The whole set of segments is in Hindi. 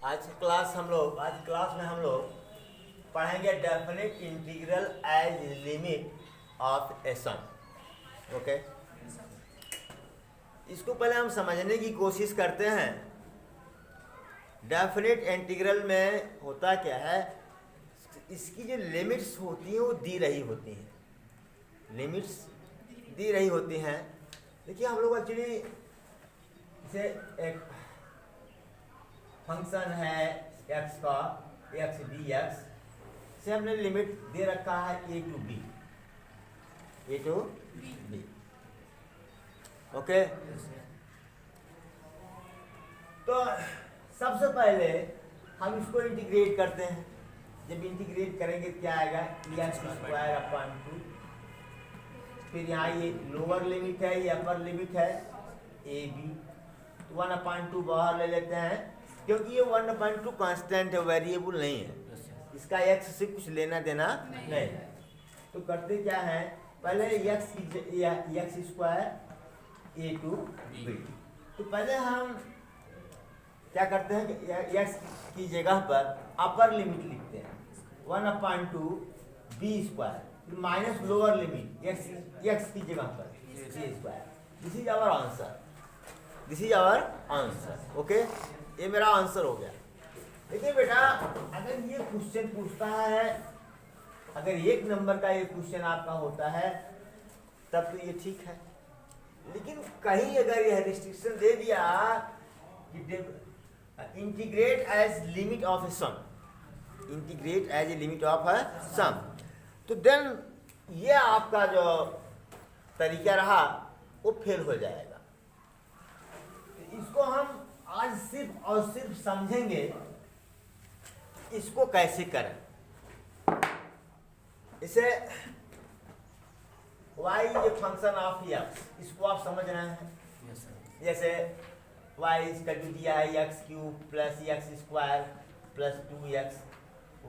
आज क्लास में हम लोग पढ़ेंगे definite integral as limit of a sum. Okay, इसको पहले हम समझने की कोशिश करते हैं। डेफिनेट इंटीग्रल में होता क्या है, इसकी जो लिमिट्स होती हैं वो दी रही होती हैं। लिमिट्स दी रही होती हैं। देखिए हम लोग एक्चुअली जैसे एक फंक्शन है एक्स का, एक्स डी एक्स से हमने लिमिट दे रखा है ए टू बी। ओके, तो सबसे पहले हम इसको इंटीग्रेट करते हैं। जब इंटीग्रेट करेंगे क्या आएगा, एक्स स्क्वायर अपॉन 2। फिर यहाँ ये लोअर लिमिट है, ये अपर लिमिट है ए बी। तो 1/2 बाहर ले लेते हैं, क्योंकि ये 1/2 कांस्टेंट है, वेरिएबल नहीं है, इसका एक्स से कुछ लेना देना नहीं है। तो करते क्या है, पहले x square a to b. तो पहले हम क्या करते हैं कि एक्स की जगह पर अपर लिमिट लिखते हैं 1/2 B square minus lower limit X की जगह पर C square. This is our answer. Okay, ये मेरा आंसर हो गया। देखिए बेटा, अगर ये क्वेश्चन पूछता है, अगर एक नंबर का ये क्वेश्चन आपका होता है तब तो ये ठीक है। लेकिन कहीं अगर यह रिस्ट्रिक्शन दे दिया कि integrate as limit of a सम, तो देन ये आपका जो तरीका रहा वो फेल हो जाएगा। तो इसको हम आज सिर्फ और सिर्फ समझेंगे इसको कैसे करें। इसे y is a function of x, इसको आप समझ रहे हैं। जैसे y इज इक्वल टू दिया है x cube plus x square plus 2x,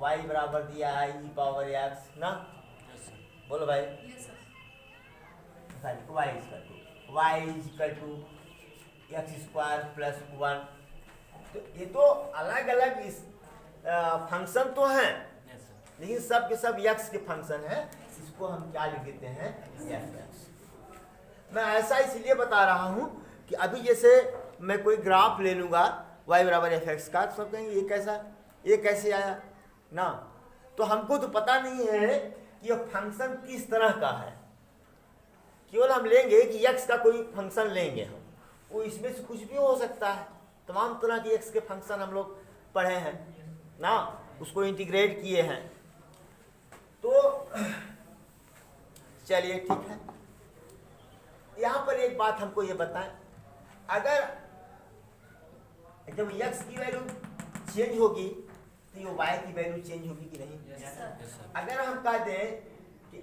y बराबर दिया है e पावर x ना। बोलो भाई। y is equal to x square plus 1। तो ये तो अलग अलग इस फंक्शन तो हैं, लेकिन सब के सब x के फंक्शन है। इसको हम क्या लिख देते हैं, fx। मैं ऐसा इसलिए बता रहा हूं कि अभी जैसे मैं कोई ग्राफ ले लूंगा y बराबर fx का, तो सब कहेंगे ये कैसे आया ना। तो हमको तो पता नहीं है कि यह फंक्शन किस तरह का है। केवल हम लेंगे कि x का कोई फंक्शन लेंगे हम, वो इसमें से कुछ भी हो सकता है। तमाम तरह के x के फंक्शन हम लोग पढ़े हैं ना, उसको इंटीग्रेट किए हैं। तो चलिए ठीक है, यहां पर एक बात हमको ये बताएं, अगर जब x की वैल्यू चेंज होगी तो ये y की वैल्यू चेंज होगी कि नहीं? अगर हम कह दें कि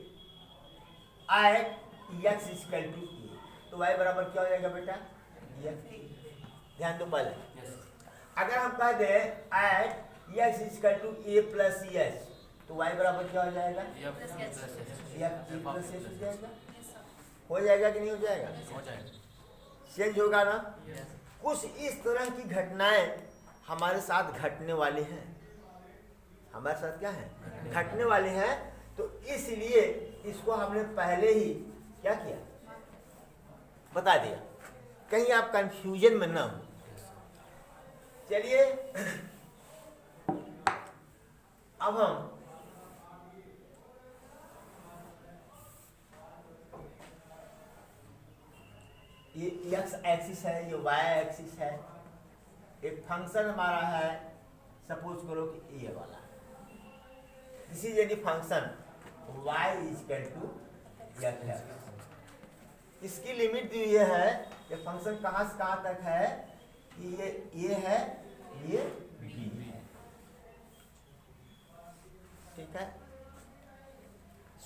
x इक्वल टू ए, तो y बराबर क्या हो जाएगा बेटा, ध्यान दो पहले। अगर हम कह दें x equal to a plus h, तो y बराबर क्या हो जाएगा, हो जाएगा कि नहीं हो जाएगा? चेंज होगा ना। कुछ इस तरह की घटनाएं हमारे साथ घटने वाली हैं। हमारे साथ क्या है, घटने वाली हैं। तो इसलिए इसको हमने पहले ही क्या किया, बता दिया, कहीं आप कंफ्यूजन में ना हो। चलिए अब हम ये x एक्सिस है, ये y एक्सिस है। एक फंक्शन हमारा है, सपोज करो कि ये वाला है। This is any function y is equal to x। इसकी लिमिट दी हुई है, ये फंक्शन कहां से कहां तक है कि ये है, ये b है। ठीक है,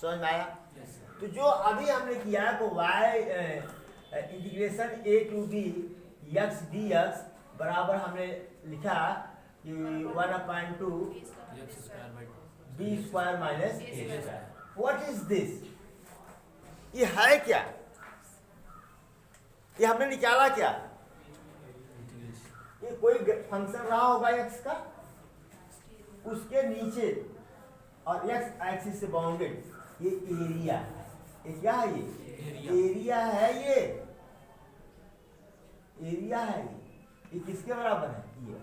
समझ में आया? तो जो अभी हमने किया तो y integration a to B x D x बराबर हमने लिखा कि 1/2 B square minus A square. What is this? ये है क्या? ये हमने निकाला क्या? कि कोई फंक्शन रहा होगा एक्स का, उसके नीचे और एक्स एक्सिस से बाउंडेड ये एरिया है। ये क्या है? ये एरिया है। ये एरिया है। ये किसके बराबर है? ये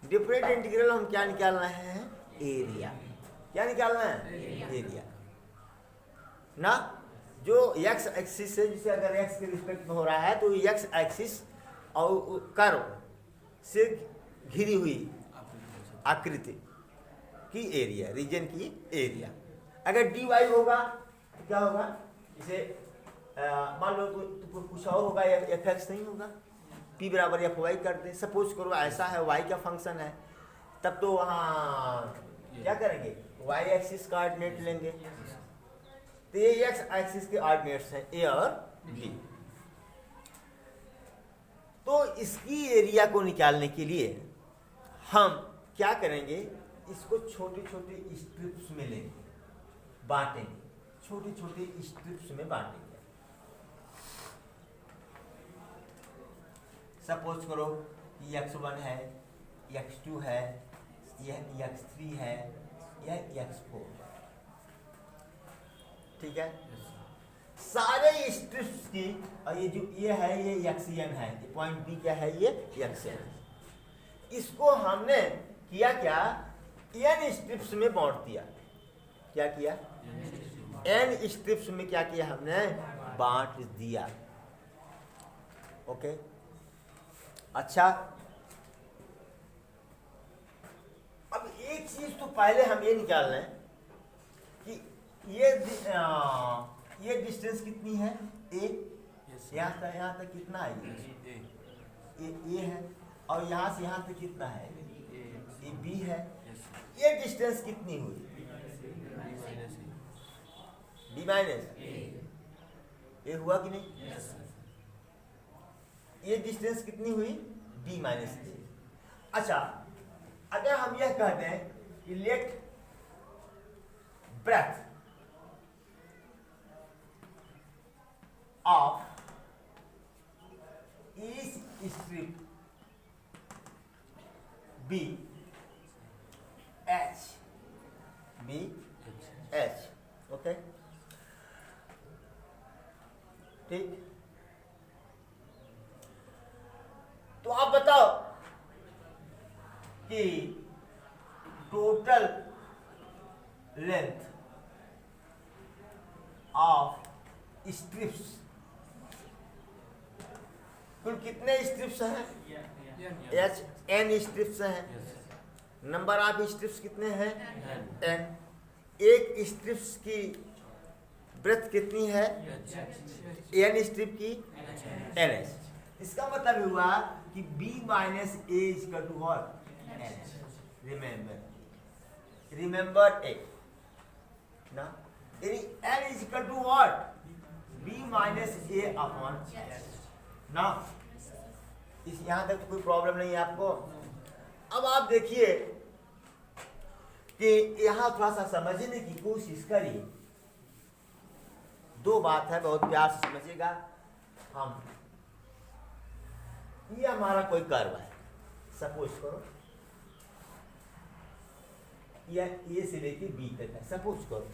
डिफरेंट इंटीग्रल हम क्या निकाल रहे हैं? एरिया। क्या निकालना है? एरिया ना। जो एक्स एक्सिस है, जिसे अगर एक्स के रिस्पेक्ट में हो रहा है तो एक्स एक्सिस और कर्व से घिरी हुई आकृति की एरिया, रीजन की एरिया। अगर डी वाई होगा तो क्या होगा? जैसे मान लो तो कुछ और होगा, एफ एक्स नहीं होगा, पी बराबर एफ वाई कर दे। सपोज करो ऐसा है, वाई का फंक्शन है, तब तो वहाँ क्या करेंगे? वाई एक्सिस का ऑर्डिनेट लेंगे। तो ये एक्स एक्सिस के ऑर्डिनेट्स हैं ए और बी। तो इसकी एरिया को निकालने के लिए हम क्या करेंगे? इसको छोटे छोटे स्ट्रिप्स में लेंगे, बांटेंगे, छोटे छोटे स्ट्रिप्स में बांटेंगे। सपोज करो कि x1 है, x2 है, यह x3 है, यह x4। ठीक है? सारे स्ट्रिप्स की, और ये जो ये है ये xn है, ये पॉइंट बी क्या है? ये xn। इसको हमने किया क्या? n स्ट्रिप्स में बांट दिया। क्या किया? n स्ट्रिप्स में क्या किया? हमने बांट दिया। ओके, अच्छा। अब एक चीज तो पहले हम ये निकाल लें कि ये डिस्टेंस कितनी है? a। यहाँ तक कितना है? ये है। और यहाँ से यहाँ तक कितना है? ये b है। ये डिस्टेंस कितनी हुई? b माइनस ये हुआ कि नहीं? ये डिस्टेंस कितनी हुई? b minus a. अच्छा, अगर हम यह कहते हैं कि let breadth of each strip be h, okay, ठीक। तो आप बताओ कि टोटल लेंथ ऑफ स्ट्रिप्स, कुल कितने स्ट्रिप्स हैं? एच एन स्ट्रिप्स हैं। नंबर ऑफ स्ट्रिप्स कितने हैं? एन। एक स्ट्रिप्स की ब्रेथ कितनी है? एन स्ट्रिप की एन एच। इसका मतलब हुआ कि b minus A equal to what? Remember ए ना, यानी n is equal to what? b minus A upon ना। इस यहां तक तो कोई प्रॉब्लम नहीं है आपको। अब आप देखिए कि यहां थोड़ा सा समझने की कोशिश करिए। दो बात है, बहुत प्यार से समझिएगा। हम ये हमारा कोई कर्व है, सपोज करो यह ए से लेके बी तक है, सपोज करो।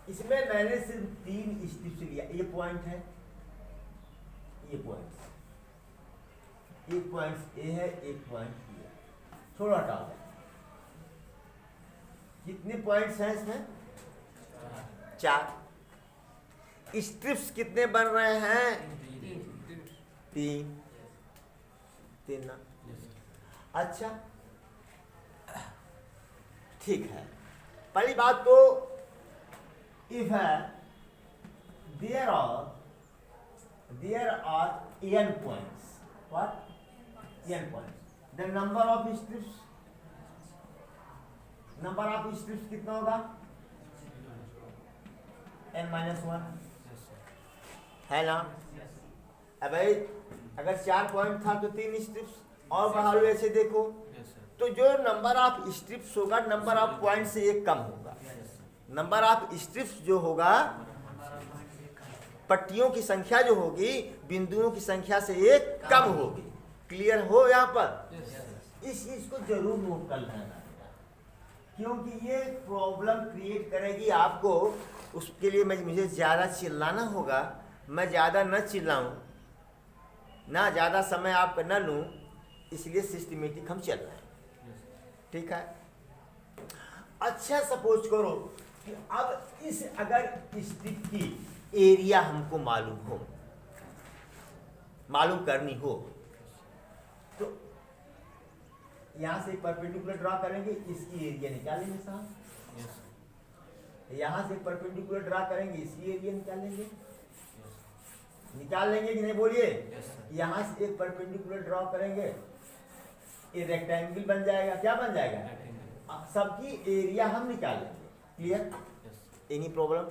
इसमें मैंने सिर्फ 3 स्ट्रिप्स लिया। ये पॉइंट है, ये पॉइंट, एक पॉइंट ए है, एक पॉइंट बी है। छोड़ा हटाओ। कितने पॉइंट्स हैं इसमें? 4। स्ट्रिप्स कितने बन रहे हैं? 3 ना। अच्छा, ठीक है। पहली बात तो if there are n points, what? n points, the number of strips कितना होगा? n-1 है ना। अब भाई अगर 4 पॉइंट था तो 3 स्ट्रिप्स और बढ़ा लो। ऐसे देखो तो जो नंबर ऑफ स्ट्रिप्स होगा नंबर ऑफ पॉइंट से एक कम होगा। नंबर ऑफ स्ट्रिप्स जो होगा, पट्टियों की संख्या जो होगी बिंदुओं की संख्या से एक कम होगी। क्लियर हो यहाँ पर? इस चीज को जरूर नोट कर लेना, क्योंकि ये प्रॉब्लम क्रिएट करेगी आपको। उसके लिए मुझे ज़्यादा चिल्लाना होगा, मैं ज़्यादा न चिल्लाऊं, ना ज़्यादा समय आपका न लूं, इसलिए सिस्टमेटिक हम चल रहे हैं, ठीक है? अच्छा, सपोज करो कि अब इस अगर स्ट्रिप की एरिया हमको मालूम करनी हो, तो यहाँ से परपेंडिकुलर ड्रा करेंगे, इसकी एरिया निकालेंगे साहब। यहाँ से परपेंडिकुलर ड्रा करेंगे, इसकी एरिया निकालेंगे, निकाल लेंगे कि नहीं बोलिए? यहाँ से एक परपेंडिकुलर ड्रा करेंगे, ये रेक्टेंगल बन जाएगा। क्या बन जाएगा? सबकी एरिया हम निकाल लेंगे। Clear? Any problem?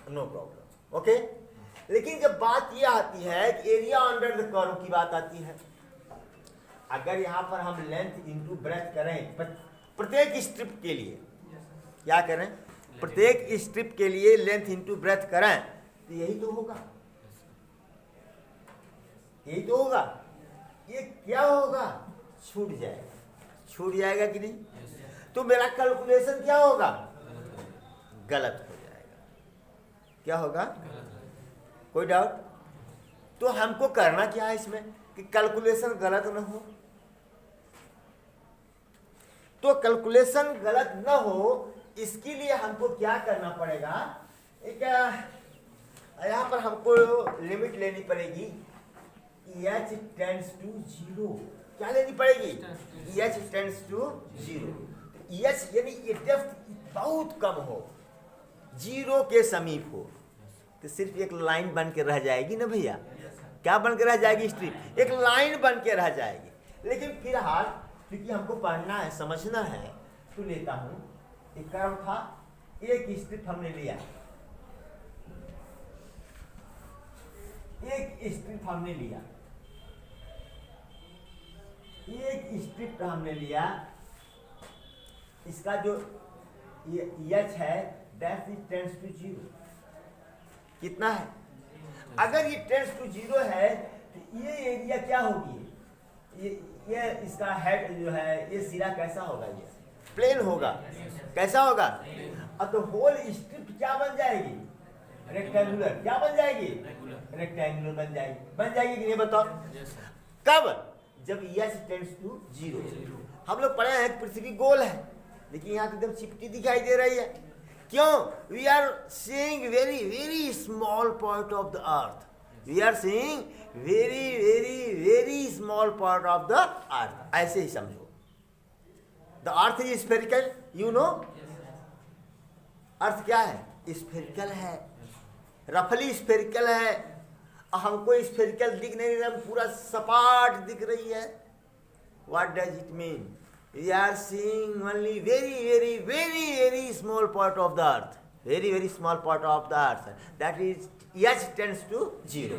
No problem. Okay. लेकिन जब बात यह आती है कि एरिया अंडर द कर्व की बात आती है, अगर यहाँ पर हम लेंथ इंटू ब्रेथ करें प्रत्येक स्ट्रिप के लिए, क्या करें? प्रत्येक स्ट्रिप के लिए लेंथ इंटू ब्रेथ करें, तो यही तो होगा, यही तो होगा। ये क्या होगा? छूट जाएगा कि नहीं? तो मेरा कैलकुलेशन क्या होगा? गलत हो जाएगा। क्या होगा? कोई डाउट? तो हमको करना क्या है इसमें कि कैलकुलेशन गलत न हो। तो कैलकुलेशन गलत न हो, इसके लिए हमको क्या करना पड़ेगा? एक यहाँ पर हमको लिमिट लेनी पड़ेगी, h टेंड्स टू 0। क्या लेनी पड़ेगी? h tends to 0। h यानी ये डेप्थ बहुत कम हो, 0 के समीप हो, तो सिर्फ एक लाइन बन के रह जाएगी ना भैया। क्या बन के रह जाएगी? स्ट्रिप, एक लाइन बन के रह जाएगी। लेकिन फिलहाल क्योंकि हमको पढ़ना है, समझना है, तो लेता हूं एक कर्व था, एक स्ट्रिप हमने लिया, एक स्ट्रिप हमने लिया, इसका जो ये h है दैट इज टेंड्स टू 0। कितना है? अगर ये टेंड्स टू 0 है तो ये एरिया क्या होगी? ये इसका हेड जो है, ये सिरा कैसा होगा? ये प्लेन होगा। कैसा होगा? अब तो होल स्ट्रिप क्या बन जाएगी? रेक्टेंगुलर। क्या बन जाएगी? रेक्टेंगुलर बन जाएगी कि नहीं? बताओ। कब? जब h टेंड्स टू 0। हम लोग पढ़े हैं पृथ्वी गोल है, लेकिन यहाँ तो एकदम चिपटी दिखाई दे रही है। क्यों? We are seeing very very small part of the earth. We are seeing very very very small part of the earth. ऐसे ही समझो। The earth is spherical, you know. Earth क्या है? स्फेरिकल है, रफली स्फेरिकल है। हमको स्फेरिकल दिख नहीं रहा, पूरा सपाट दिख रही है। What does it mean? We are seeing only very very very very small part of the earth, very very small part of the earth, that is h tends to 0।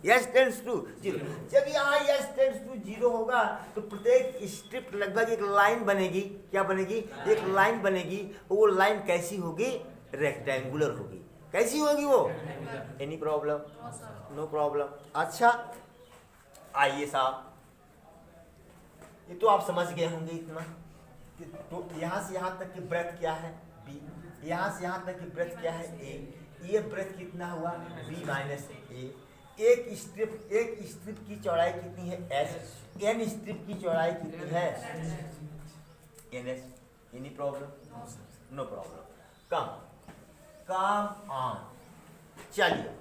h tends to 0। जब यहाँ h tends to 0 होगा तो प्रत्येक स्ट्रिप लगभग एक लाइन बनेगी। क्या बनेगी? एक लाइन बनेगी। वो लाइन कैसी होगी? रेक्टेंगुलर होगी। कैसी होगी वो? Any problem? No problem. अच्छा, आइए साहब, ये तो आप समझ गए होंगे इतना। तो यहाँ से यहाँ तक की ब्रेथ क्या है? b। यहाँ से यहाँ तक की ब्रेथ क्या है? a। ये ब्रेथ कितना हुआ? b minus a। एक स्ट्रिप की चौड़ाई कितनी है? h। n स्ट्रिप की चौड़ाई कितनी है? ns। Any problem? No problem. Come on. चलिए,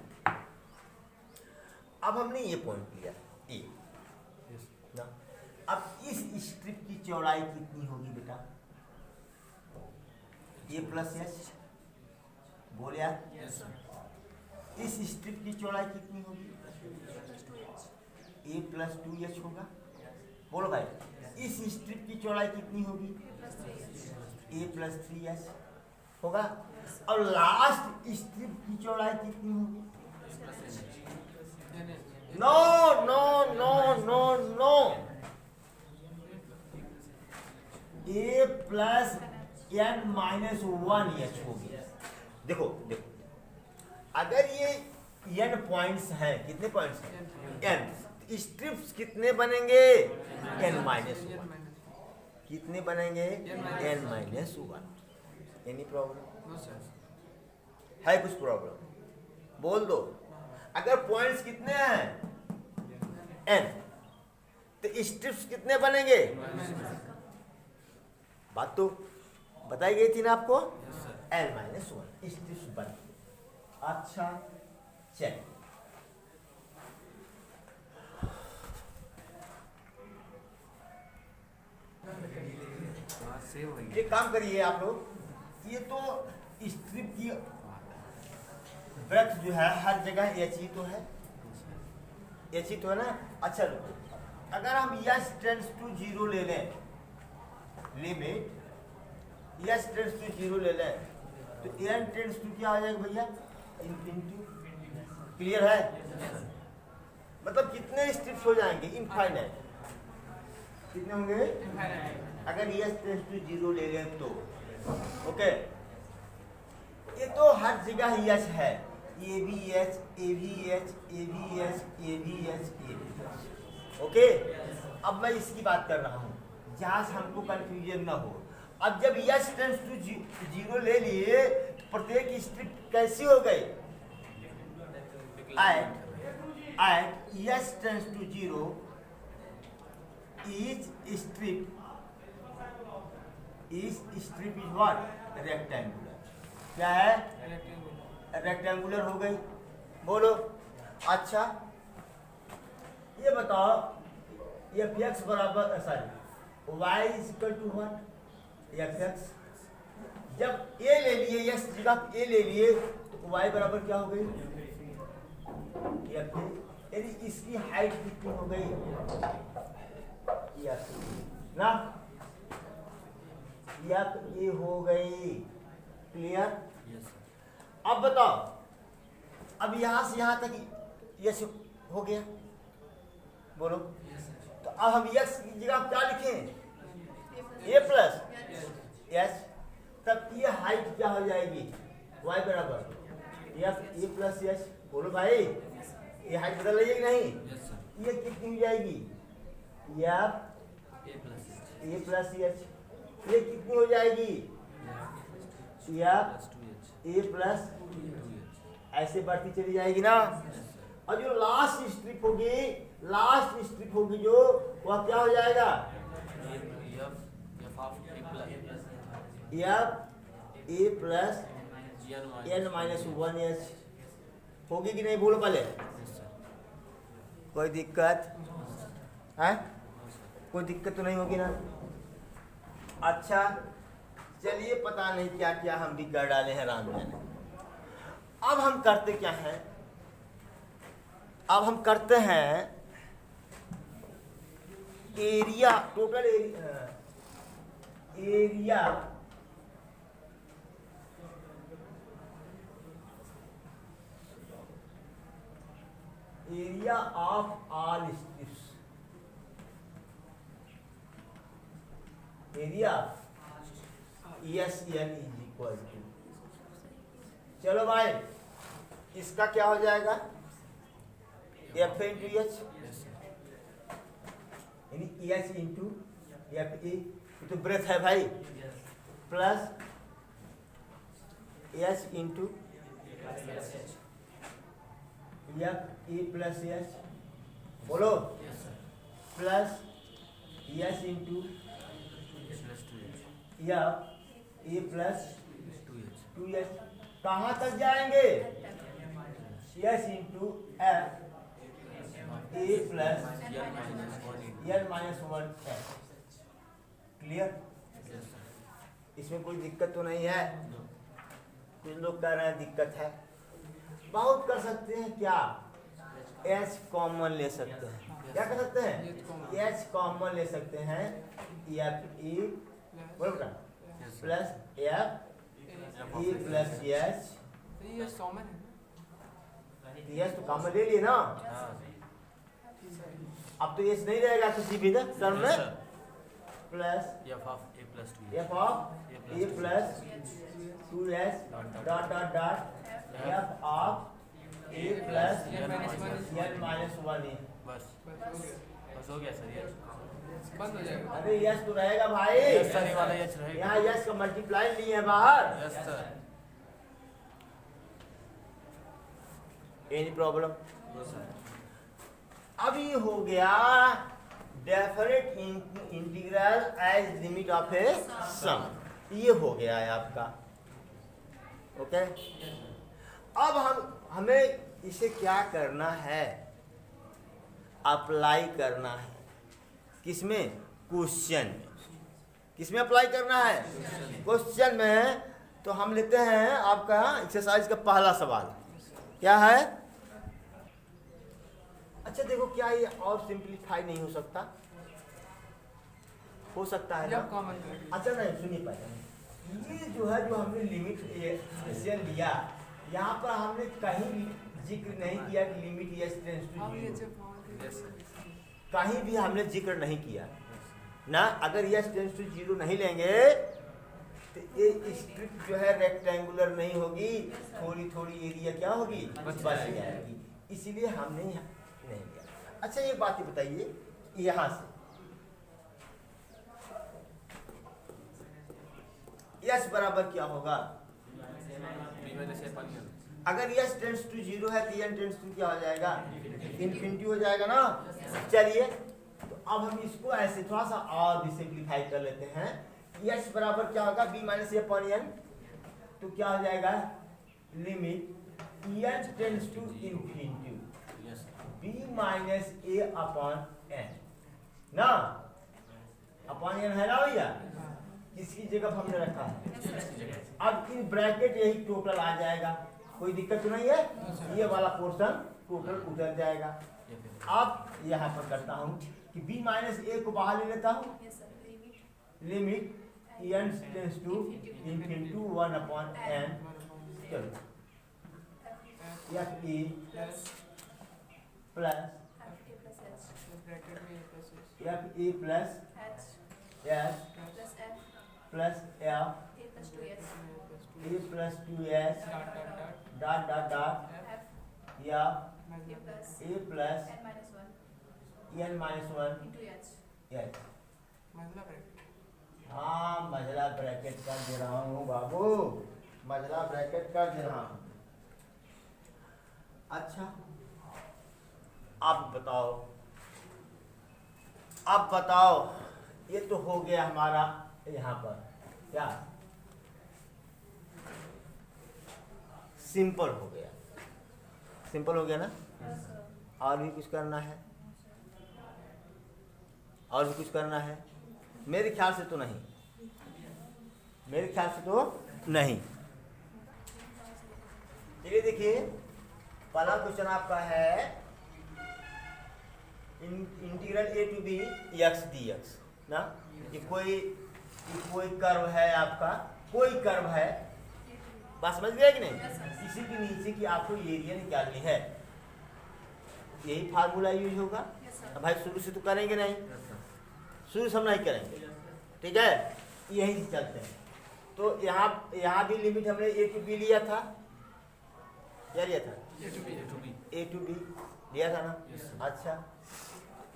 अब हमने ये पॉइंट लिया a ना। अब इस स्ट्रिप की चौड़ाई कितनी होगी बेटा? a plus H. बोले यार? इस स्ट्रिप की चौड़ाई कितनी होगी? a प्लस 2h होगा। बोलो भाई, इस स्ट्रिप की चौड़ाई कितनी होगी? a प्लस 3h होगा। और लास्ट स्ट्रिप की चौड़ाई कितनी होगी? No no no no no, a plus n minus 1h होगी। देखो देखो, अगर ये n पॉइंट्स हैं, कितने पॉइंट्स हैं? n। स्ट्रिप्स कितने बनेंगे? n minus one. कितने बनेंगे? n minus one. Any problem है? कुछ प्रॉब्लम बोल दो। अगर पॉइंट्स कितने हैं n, तो स्ट्रिप्स कितने बनेंगे? बात तो बताई गई थी ना आपको, n माइनस वन स्ट्रिप्स बन। अच्छा चल, एक काम करिए आप लोग, ये तो स्ट्रिप की ब्रेथ जो है हर जगह एच ही तो है, एच ही तो है ना। अच्छा रुको, अगर हम यस टेंड्स टू जीरो ले लें, limit h tends to zero ले लें, तो एन टेंड्स टू क्या आ जाएगा भैया? इनफिनिटी। क्लियर है? मतलब कितने स्ट्रिप्स हो जाएंगे? इनफाइनाइट। कितने होंगे? अगर यस टेंड्स टू जीरो ले लें तो। ओके, ये तो हर जगह यस है, a b h, a b h, a b h, a b h, a b h. Okay, अब मैं इसकी बात कर रहा हूँ जहाँ से हमको कंफ्यूजन ना हो। अब जब यस टेंड्स टू जीरो ले लिए, प्रत्येक स्ट्रिप कैसी हो गई? At h tends to zero each strip is what? Rectangular. क्या है? रेक्टेंगुलर हो गई। बोलो। अच्छा ये बताओ, एफ एक्स बराबर sorry y is equal to what? F x. जब ए ले लिए, यस जगह ए ले लिए, तो वाई बराबर क्या हो गई? F A. यदि इसकी हाइट कितनी हो गई? यस ना, यस ये हो गई। क्लियर? अब बताओ, अब यहां से यहां तक यस हो गया। बोलो। तो अब हम यस की जगह क्या लिखें? ए प्लस यस। तब ये हाइट क्या हो जाएगी? वाई बराबर एफ ए प्लस यस। बोलो भाई, ये हाइट बदल रही है कि नहीं? ये कितनी हो जाएगी? F A plus H. ये कितनी हो जाएगी? एफ ए प्लस, ऐसे बढ़ती चली जाएगी ना। और जो लास्ट स्ट्रिप होगी जो, वह क्या हो जाएगा? एफ ए plus N minus one h होगी कि नहीं? बोलो पहले। कोई दिक्कत है? कोई दिक्कत तो नहीं होगी ना? अच्छा चलिए, पता नहीं क्या क्या हम भी कर डाले हैं राम जाने। अब हम करते क्या हैं? अब हम करते हैं area, total area of all strips. Area S N is equal to, चलो भाई, इसका क्या हो जाएगा? एफ इंटू एच, यानी एच इंटू एफ ए, तो ब्रेथ है भाई, प्लस एच इंटू एफ ए प्लस एच। बोलो। प्लस एच इंटू एफ ए प्लस 2एच। कहाँ तक जाएंगे? एच इंटू एफ ए plus N minus one H. Clear? इसमें कोई दिक्कत तो नहीं है? कुछ लोग कह रहे हैं दिक्कत है। बहुत कर सकते हैं क्या? एच कॉमन ले सकते हैं। क्या कर सकते हैं? एच कॉमन ले सकते हैं। एफ ई बोलो बेटा, plus F E plus H. H तो कॉमन ले लिए ना, अब तो एच नहीं रहेगा किसी भी टर्म में। Plus F of A plus 2एच dot dot dot F of A plus N minus one बस हो गया सर, यस बंद हो जाएगा। अरे यस तो रहेगा भाई, यस सर, ये वाला यस रहेगा। यहाँ यस का मल्टीप्लाई नहीं है बाहर। Yes sir. Any problem? अब ये हो गया definite integral as limit of a sum, ये हो गया है आपका। ओके, अब हमें इसे क्या करना है, अप्लाई करना है। किसमें? क्वेश्चन में। किसमें अप्लाई करना है? क्वेश्चन में। तो हम लेते हैं आपका एक्सरसाइज का पहला सवाल, क्या है? अच्छा देखो, क्या ये और सिंप्लीफाई नहीं हो सकता? हो सकता है ना? अच्छा नहीं, सुनिए पहले, ये जो है, जो हमने लिमिट स्पेशल लिया, यहाँ पर हमने कहीं भी जिक्र नहीं किया कि limit h tends to zero, कहीं भी हमने जिक्र नहीं किया ना। अगर यस टेंड्स टू जीरो नहीं लेंगे तो ये स्ट्रिप जो है रेक्टेंगुलर नहीं होगी, थोड़ी थोड़ी एरिया क्या होगी, बच जाएगी, इसीलिए हमने नहीं लिया। अच्छा एक बात बताइए, यहाँ से यस बराबर क्या होगा? अगर यस टेंड्स टू जीरो है तो एन टेंड्स टू क्या हो जाएगा? इन्फिनिटी हो जाएगा ना। चलिए, तो अब हम इसको ऐसे थोड़ा सा और भी सिंप्लीफाई कर लेते हैं। यस बराबर क्या होगा? बी माइनस ए अपॉन एन, तो क्या हो जाएगा? Limit N tends to infinity b minus A upon n ना। अपॉन एन है ना भैया? किसकी जगह हमने रखा है? अब इन ब्रैकेट यही टोटल आ जाएगा, कोई दिक्कत तो नहीं है, ये वाला पोर्शन टोटल उतर जाएगा। अब यहाँ पर करता हूँ कि b माइनस ए को बाहर ले लेता हूँ, limit N tends to into 1 upon N, चलो F E plus F E plus S plus F ए plus 2s dot dot dot या A plus N minus 1 H. हाँ, मझला ब्रैकेट कर दे रहा हूँ बाबू, मझला ब्रैकेट कर दे रहा हूँ। अच्छा अब बताओ, ये तो हो गया हमारा यहाँ पर क्या, सिंपल हो गया, सिंपल हो गया ना। और भी कुछ करना है? और भी कुछ करना है? मेरे ख्याल से तो नहीं, मेरे ख्याल से तो नहीं। चलिए देखिए, पहला क्वेश्चन आपका है integral a to B x D x ना। ये कोई कर्व है आपका, कोई कर्व है, बात समझ गया कि नहीं? इसी के नीचे की आपको एरिया निकालनी है, यही फार्मूला यूज होगा। अब भाई शुरू से तो करेंगे नहीं, शुरू से हम नहीं करेंगे, ठीक है, यहीं से चलते हैं। तो यहाँ भी लिमिट हमने ए टू बी लिया था, क्या लिया था? ए टू बी लिया था ना। अच्छा,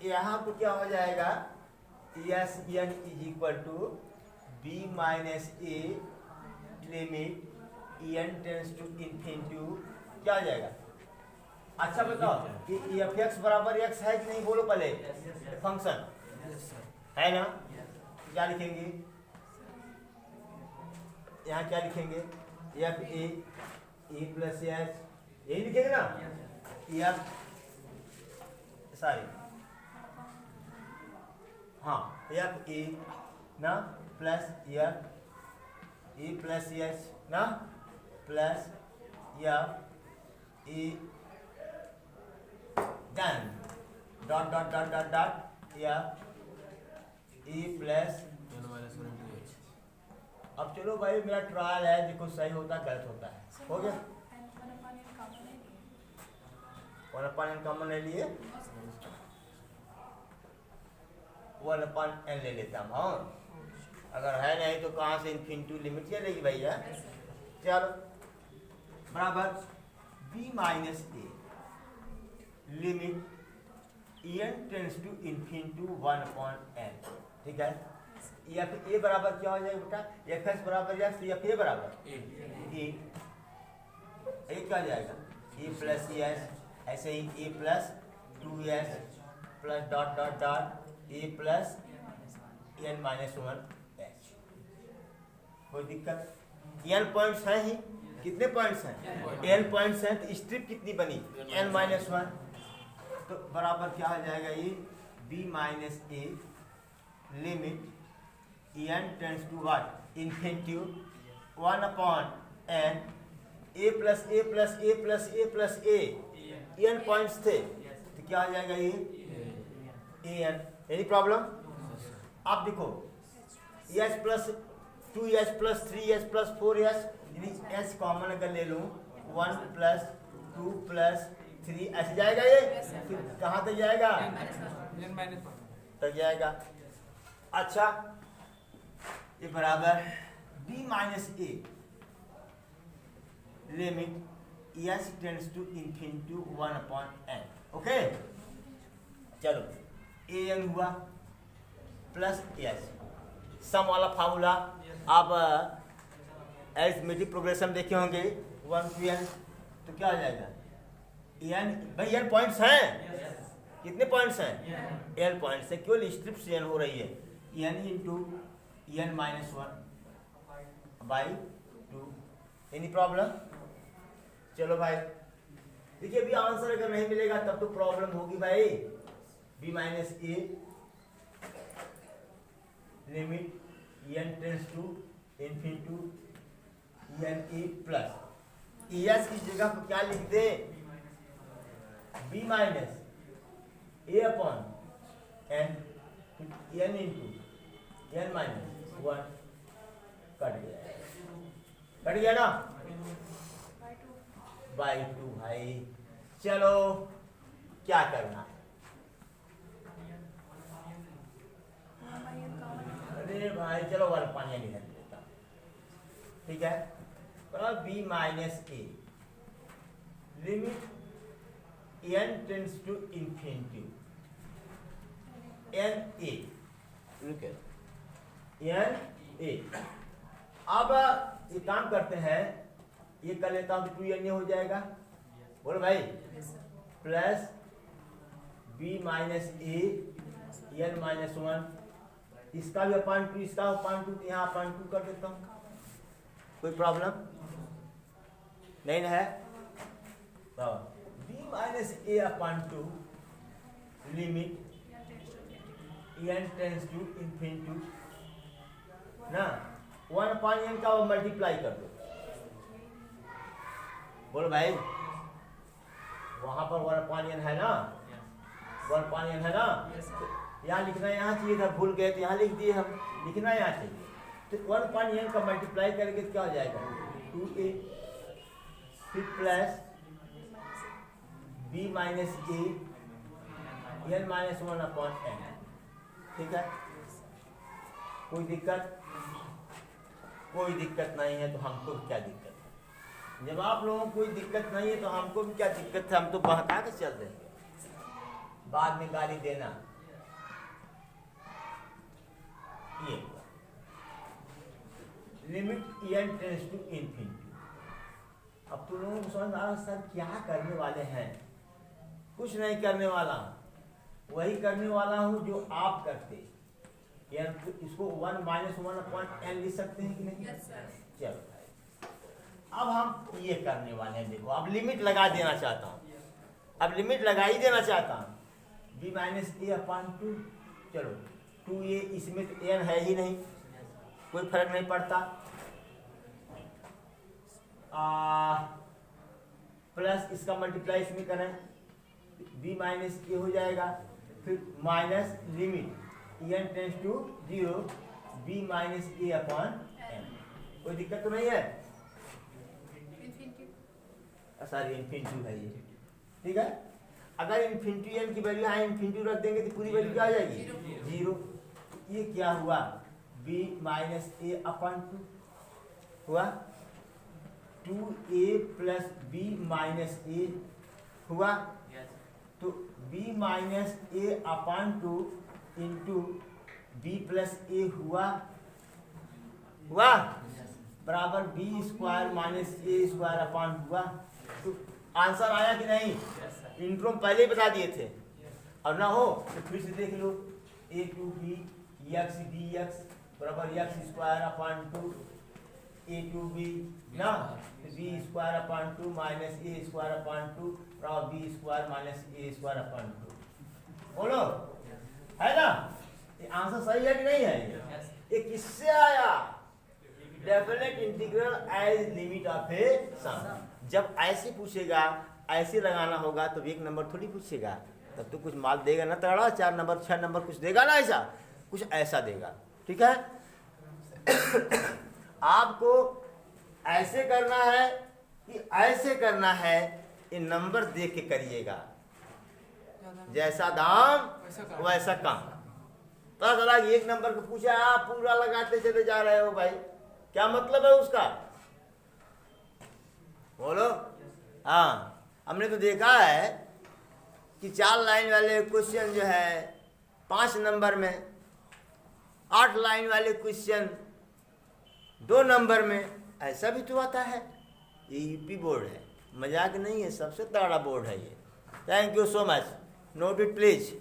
यहाँ पर क्या हो जाएगा? S N is equal to b minus A limit n tends to infinity, क्या हो जाएगा? अच्छा बताओ कि एफ एक्स बराबर एक्स है कि नहीं, बोलो पहले। फंक्शन है ना, क्या लिखेंगे यहाँ? क्या लिखेंगे? एफ ए प्लस एच, यही लिखेंगे ना। एफ सॉरी, हाँ, एफ ए ना प्लस एफ ए प्लस एच ना plus F A done dot dot dot dot dot F A plus. अब चलो भाई, मेरा ट्रायल है, देखो सही होता गलत होता है। हो गया, 1 अपन एन कॉमन ले लिए, 1 अपन एन ले लेता हूँ। अगर है नहीं तो कहाँ से इन्फिनिटी लिमिट चलेगी भैया। चलो, बराबर b minus A limit en tends to infinity 1 upon n, ठीक है। एफ ए बराबर क्या हो जाएगा बेटा, एफ एस बराबर एफ, एफ ए बराबर ए क्या हो जाएगा, ए प्लस एस, ऐसे ही A plus 2s plus dot dot dot A plus n minus 1 H. कोई दिक्कत, n पॉइंट्स हैं ही, कितने पॉइंट्स हैं, n पॉइंट्स हैं, तो स्ट्रिप कितनी बनी n माइनस 1, तो बराबर क्या हो जाएगा ये b minus A limit n tends to what infinity 1 upon n a plus a plus a plus a plus a, n points थे तो क्या हो जाएगा ये an। Any problem? आप देखो s plus 2s plus 3s plus 4s, यानी s कॉमन अगर ले लूँ 1 प्लस 2 प्लस 3 ऐसे जाएगा ये, फिर कहाँ तक जाएगा, तक जाएगा। अच्छा ये बराबर b minus A limit s tends to infinity 1 upon n, okay. चलो an हुआ प्लस s, सम वाला फार्मूला आप अरिथमेटिक प्रोग्रेशन देखे होंगे 1 to n, तो क्या हो जाएगा n, भाई n पॉइंट्स हैं, कितने पॉइंट्स हैं, n पॉइंट्स है, केवल स्ट्रिप से n हो रही है, n into n minus 1 by 2। Any problem? चलो भाई देखिए, अभी आंसर अगर नहीं मिलेगा तब तो प्रॉब्लम होगी भाई। b minus A limit n tends to infinity n A plus S की जगह पर क्या लिख दे, b माइनस ए upon n into n minus 1, cut गया ना, बाई 2 भाई। चलो क्या करना है, अरे भाई चलो 1 पानी नहीं रख देता, ठीक है। b minus A limit n tends to infinity n a n a. अब ये काम करते हैं, ये कर लेता हूँ तो 2n हो जाएगा, बोलो भाई, प्लस b माइनस ए n माइनस 1, इसका भी अपान 2, इसका अपान 2, यहाँ अपान 2 कर देता हूँ, कोई प्रॉब्लम नहीं है। b minus A upon 2 limit n tends to infinity ना, 1 अपान n का वो मल्टीप्लाई कर दो, बोलो भाई, वहां पर 1 अपान n है ना, 1 अपान n है ना, यहाँ लिखना यहाँ चाहिए था, भूल गए तो यहाँ लिख दिए हम, लिखना यहाँ चाहिए, तो 1 अपान n का मल्टीप्लाई करके क्या हो जाएगा 2a, फिर प्लस b माइनस ए n माइनस 1 अपॉन n, ठीक है। कोई दिक्कत, कोई दिक्कत नहीं है, तो हमको क्या दिक्कत है, जब आप लोगों को कोई दिक्कत नहीं है तो हमको भी क्या दिक्कत है, हम तो बहका के चल रहे हैं, बाद में गाली देना। ये limit n tends to infinity. अब तुम लोगों को समझ आ रहा सर क्या करने वाले हैं, कुछ नहीं करने वाला, वही करने वाला हूं जो आप करते, इसको 1 माइनस 1 अपॉन n लिख सकते हैं कि नहीं, चलो अब हम ये करने वाले हैं, देखो अब लिमिट लगा देना चाहता हूँ, अब लिमिट लगा ही देना चाहता हूँ, b माइनस ए अपॉन 2, चलो 2a, इसमें तो n है ही नहीं, कोई फर्क नहीं पड़ता, प्लस इसका मल्टीप्लाई इसमें करें, b माइनस ए हो जाएगा, फिर minus limit n tends to 0 b minus A upon n, कोई दिक्कत तो नहीं है, सॉरी इन्फिनिटी है ये, ठीक है। अगर इन्फिनिटी n की वैल्यू यहाँ इन्फिनिटी रख देंगे तो पूरी वैल्यू क्या आ जाएगी 0, ये क्या हुआ b माइनस ए अपॉन 2 हुआ, 2a प्लस b माइनस ए हुआ, तो b minus A upon two into B plus A हुआ बराबर बी स्क्वायर माइनस ए स्क्वायर अपान हुआ। तो आंसर आया कि नहीं? इंट्रो में पहले ही बता दिए थे, और ना हो तो फिर से देख लो। A to B x D x बराबर X square upon two A to B ना, B square upon two minus ए स्क्वायर अपान टू बराबर बी स्क्वायर माइनस ए स्क्वायर अपान टू। बोलो है ना? ये आंसर सही है कि नहीं है? ये किससे आया? Definite integral as limit of a sum. जब ऐसे पूछेगा, ऐसे लगाना होगा, तो एक नंबर थोड़ी पूछेगा, तब तो कुछ माल देगा ना तगड़ा, 4 नंबर 6 नंबर कुछ देगा ना, ऐसा कुछ ऐसा देगा। ठीक है आपको ऐसे करना है कि ऐसे करना है, ये नंबर देख के करिएगा। जैसा दाम वैसा काम। पता चला एक नंबर को पूछा, आप पूरा लगाते चले जा रहे हो भाई, क्या मतलब है उसका? बोलो। हाँ, हमने तो देखा है कि 4 लाइन वाले क्वेश्चन जो है 5 नंबर में, 8 लाइन वाले क्वेश्चन 2 नंबर में, ऐसा भी तो आता है। ये यूपी बोर्ड है, मजाक नहीं है, सबसे तगड़ा बोर्ड है ये। Thank you so much, note it please.